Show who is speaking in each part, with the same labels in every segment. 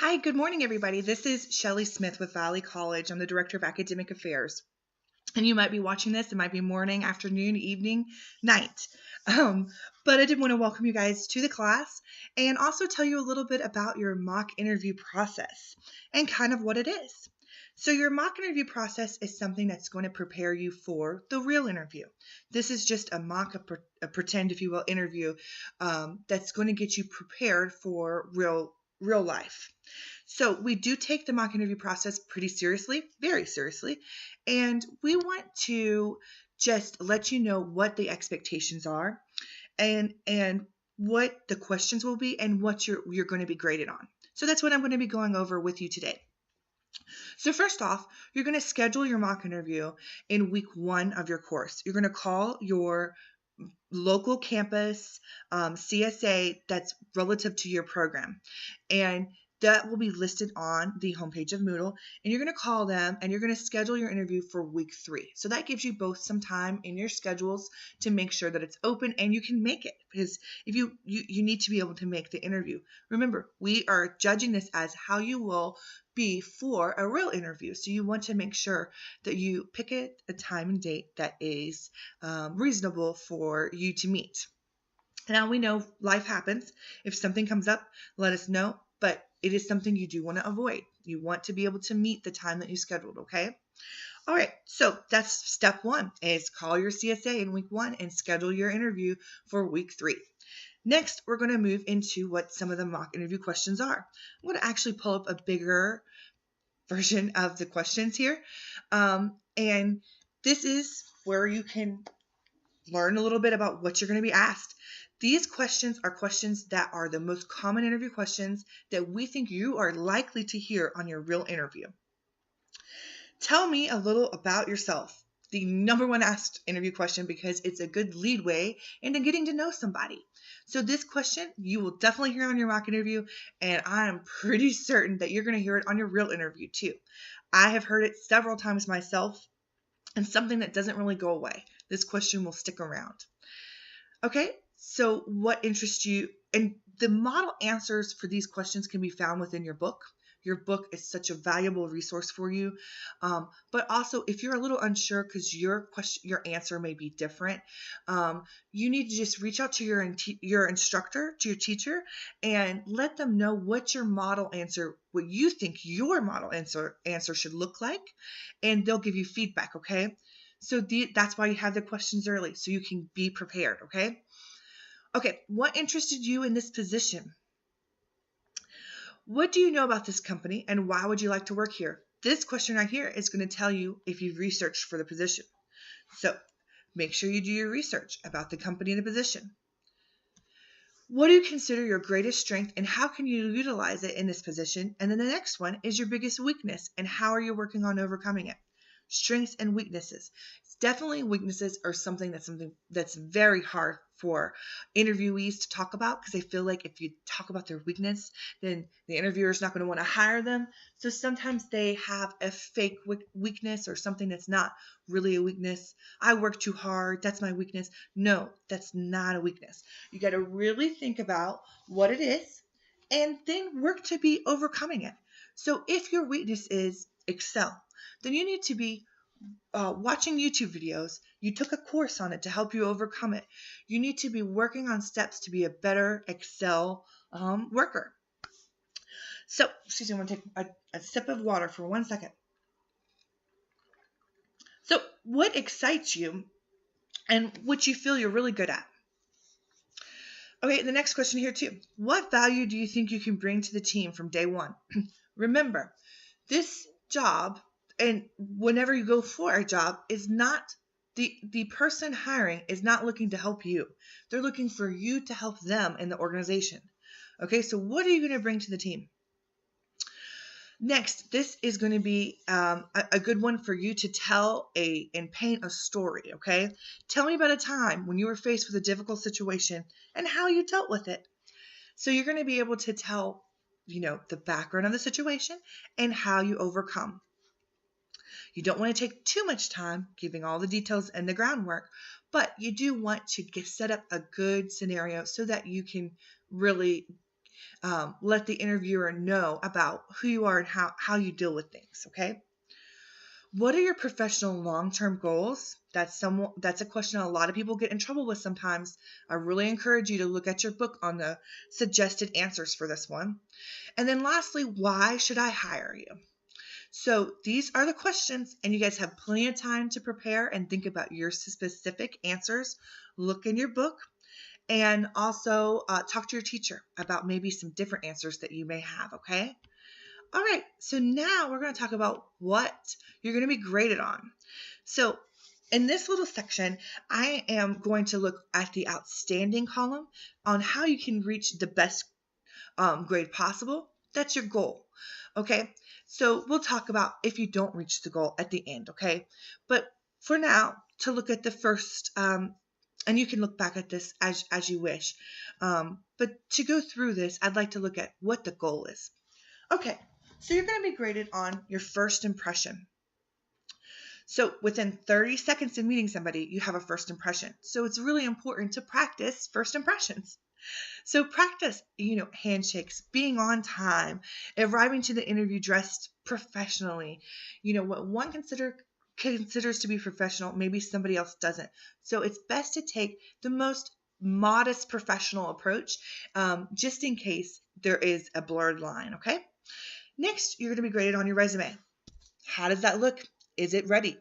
Speaker 1: Hi, good morning, everybody. This is Shelly Smith with Valley College. I'm the Director of Academic Affairs. And you might be watching this. It might be morning, afternoon, evening, night. Um, but I did want to welcome you guys to the class and also tell you a little bit about your mock interview process and kind of what it is. So your mock interview process is something that's going to prepare you for the real interview. This is just a mock, a pretend, if you will, interview that's going to get you prepared for real life. So we do take the mock interview process pretty seriously, very seriously, and we want to just let you know what the expectations are and what the questions will be and what you're going to be graded on. So that's what I'm going to be going over with you today. So first off, you're going to schedule your mock interview in week 1 of your course. You're going to call your local campus CSA that's relative to your program. And that will be listed on the homepage of Moodle. And you're going to call them and you're going to schedule your interview for week 3. So that gives you both some time in your schedules to make sure that it's open and you can make it. Because if you need to be able to make the interview. Remember, we are judging this as how you will be for a real interview. So you want to make sure that you pick a time and date that is reasonable for you to meet. Now we know life happens. If something comes up, let us know, but it is something you do want to avoid. You want to be able to meet the time that you scheduled, okay? All right, so that's step 1 is call your CSA in week 1 and schedule your interview for week 3. Next, we're going to move into what some of the mock interview questions are. I'm going to actually pull up a bigger version of the questions here. And this is where you can learn a little bit about what you're going to be asked. These questions are questions that are the most common interview questions that we think you are likely to hear on your real interview. Tell me a little about yourself. The number 1 asked interview question because it's a good leadway into getting to know somebody. So this question you will definitely hear on your mock interview, and I'm pretty certain that you're going to hear it on your real interview too. I have heard it several times myself, and something that doesn't really go away. This question will stick around. Okay, so what interests you? And the model answers for these questions can be found within your book. Your book is such a valuable resource for you. But also, if you're a little unsure because your answer may be different, you need to just reach out to your instructor, to your teacher, and let them know what your model answer, what you think your model answer should look like, and they'll give you feedback, okay? So that's why you have the questions early, so you can be prepared, okay? Okay, what interested you in this position? What do you know about this company and why would you like to work here? This question right here is going to tell you if you've researched for the position. So make sure you do your research about the company and the position. What do you consider your greatest strength and how can you utilize it in this position? And then the next one is your biggest weakness and how are you working on overcoming it? Strengths and weaknesses. Definitely weaknesses are something that's very hard for interviewees to talk about because they feel like if you talk about their weakness, then the interviewer is not going to want to hire them. So sometimes they have a fake weakness or something that's not really a weakness. I work too hard. That's my weakness. No, that's not a weakness. You got to really think about what it is and then work to be overcoming it. So if your weakness is Excel, then you need to be watching YouTube videos. You took a course on it to help you overcome it. You need to be working on steps to be a better Excel worker. So, excuse me, I'm going to take a sip of water for 1 second. So, what excites you and what you feel you're really good at? Okay, the next question here too. What value do you think you can bring to the team from day 1? Remember, this job, and whenever you go for a job, is not the person hiring is not looking to help you. They're looking for you to help them in the organization. Okay, so what are you going to bring to the team? Next, this is going to be a good one for you to tell and paint a story, okay? Tell me about a time when you were faced with a difficult situation and how you dealt with it. So you're going to be able to tell, the background of the situation and how you overcome. You don't want to take too much time giving all the details and the groundwork, but you do want to set up a good scenario so that you can really let the interviewer know about who you are and how you deal with things, okay? What are your professional long-term goals? That's a question a lot of people get in trouble with sometimes. I really encourage you to look at your book on the suggested answers for this one. And then lastly, why should I hire you? So these are the questions, and you guys have plenty of time to prepare and think about your specific answers. Look in your book, and also talk to your teacher about maybe some different answers that you may have, okay? All right, so now we're going to talk about what you're going to be graded on. So in this little section, I am going to look at the outstanding column on how you can reach the best grade possible. That's your goal, okay? So we'll talk about if you don't reach the goal at the end, okay? But for now, to look at the first, and you can look back at this as you wish. But to go through this, I'd like to look at what the goal is. Okay, so you're going to be graded on your first impression. So within 30 seconds of meeting somebody, you have a first impression. So it's really important to practice first impressions. So practice, handshakes, being on time, arriving to the interview dressed professionally. What one considers to be professional, maybe somebody else doesn't. So it's best to take the most modest professional approach, just in case there is a blurred line, okay? Next, you're going to be graded on your resume. How does that look? Is it ready?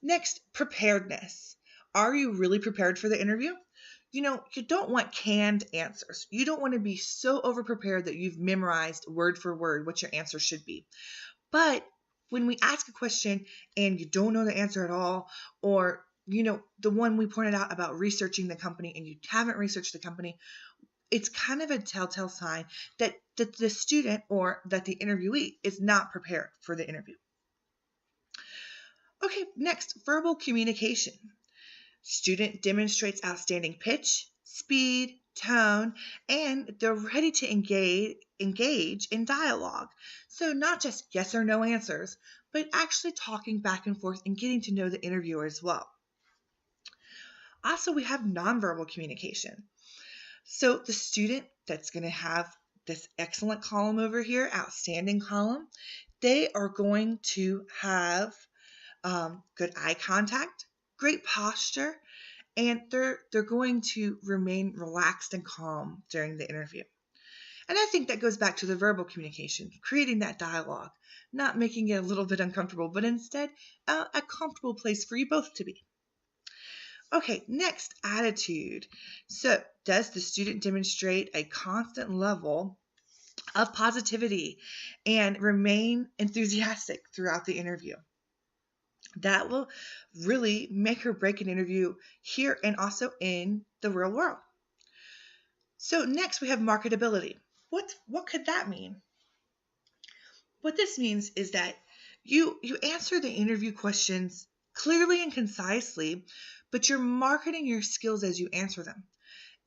Speaker 1: Next, preparedness. Are you really prepared for the interview? You don't want canned answers. You don't want to be so over-prepared that you've memorized word for word what your answer should be. But when we ask a question and you don't know the answer at all, or, the one we pointed out about researching the company and you haven't researched the company, it's kind of a telltale sign that the student or that the interviewee is not prepared for the interview. Okay, next, verbal communication. Student demonstrates outstanding pitch, speed, tone, and they're ready to engage in dialogue. So not just yes or no answers, but actually talking back and forth and getting to know the interviewer as well. Also, we have nonverbal communication. So the student that's going to have this excellent column over here, outstanding column, they are going to have good eye contact, great posture, and they're going to remain relaxed and calm during the interview. And I think that goes back to the verbal communication, creating that dialogue, not making it a little bit uncomfortable, but instead a comfortable place for you both to be. Okay, next, attitude. So does the student demonstrate a constant level of positivity and remain enthusiastic throughout the interview? That will really make or break an interview here and also in the real world. So next we have marketability. What could that mean? What this means is that you answer the interview questions clearly and concisely, but you're marketing your skills as you answer them.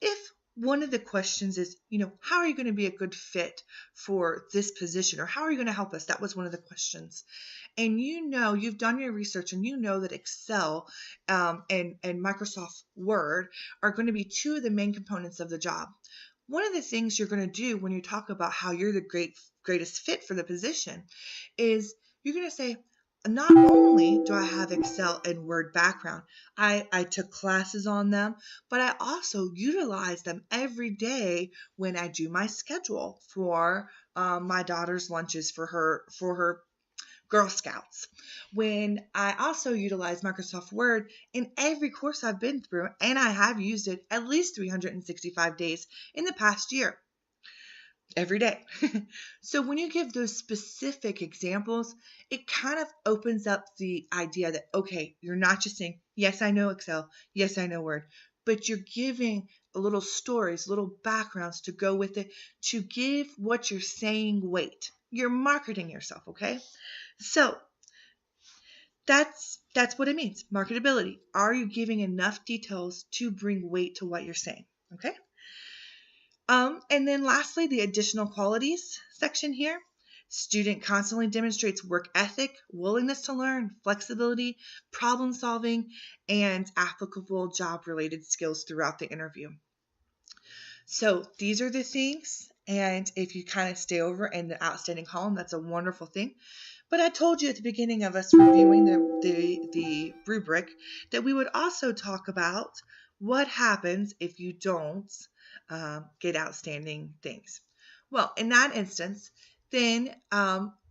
Speaker 1: If one of the questions is, how are you going to be a good fit for this position, or how are you going to help us? That was one of the questions. And you've done your research, and you know that Excel and Microsoft Word are going to be two of the main components of the job. One of the things you're going to do when you talk about how you're the greatest fit for the position is you're going to say, not only do I have Excel and Word background, I took classes on them, but I also utilize them every day when I do my schedule for my daughter's lunches for her Girl Scouts. When I also utilize Microsoft Word in every course I've been through, and I have used it at least 365 days in the past year. Every day. So when you give those specific examples, it kind of opens up the idea that, okay, you're not just saying, yes, I know Excel, yes, I know Word, but you're giving little stories, little backgrounds to go with it, to give what you're saying weight. You're marketing yourself, okay? So that's what it means, marketability. Are you giving enough details to bring weight to what you're saying, okay? And then lastly, the additional qualities section here. Student constantly demonstrates work ethic, willingness to learn, flexibility, problem solving, and applicable job-related skills throughout the interview. So these are the things. And if you kind of stay over in the outstanding column, that's a wonderful thing. But I told you at the beginning of us reviewing the rubric that we would also talk about what happens if you don't get outstanding things. Well, in that instance, then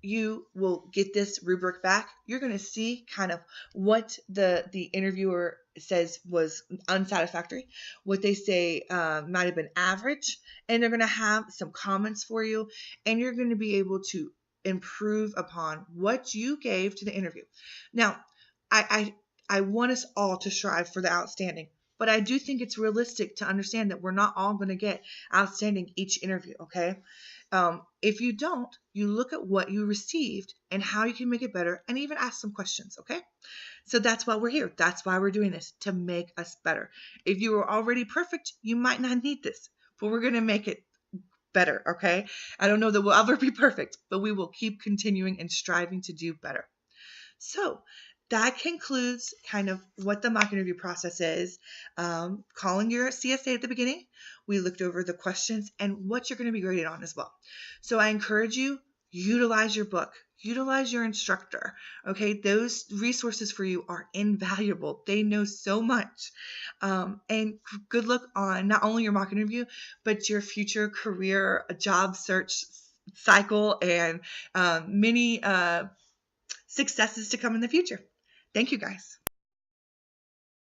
Speaker 1: you will get this rubric back. You're going to see kind of what the interviewer says was unsatisfactory, what they say might have been average, and they're going to have some comments for you, and you're going to be able to improve upon what you gave to the interview. Now, I want us all to strive for the outstanding, but I do think it's realistic to understand that we're not all going to get outstanding each interview, okay? If you don't, you look at what you received and how you can make it better and even ask some questions, okay? So that's why we're here. That's why we're doing this, to make us better. If you were already perfect, you might not need this, but we're going to make it better, okay? I don't know that we'll ever be perfect, but we will keep continuing and striving to do better. So that concludes kind of what the mock interview process is. Calling your CSA at the beginning. We looked over the questions and what you're going to be graded on as well. So I encourage you, utilize your book, utilize your instructor. Okay, those resources for you are invaluable. They know so much. And good luck on not only your mock interview, but your future career job search cycle and many successes to come in the future. Thank you, guys.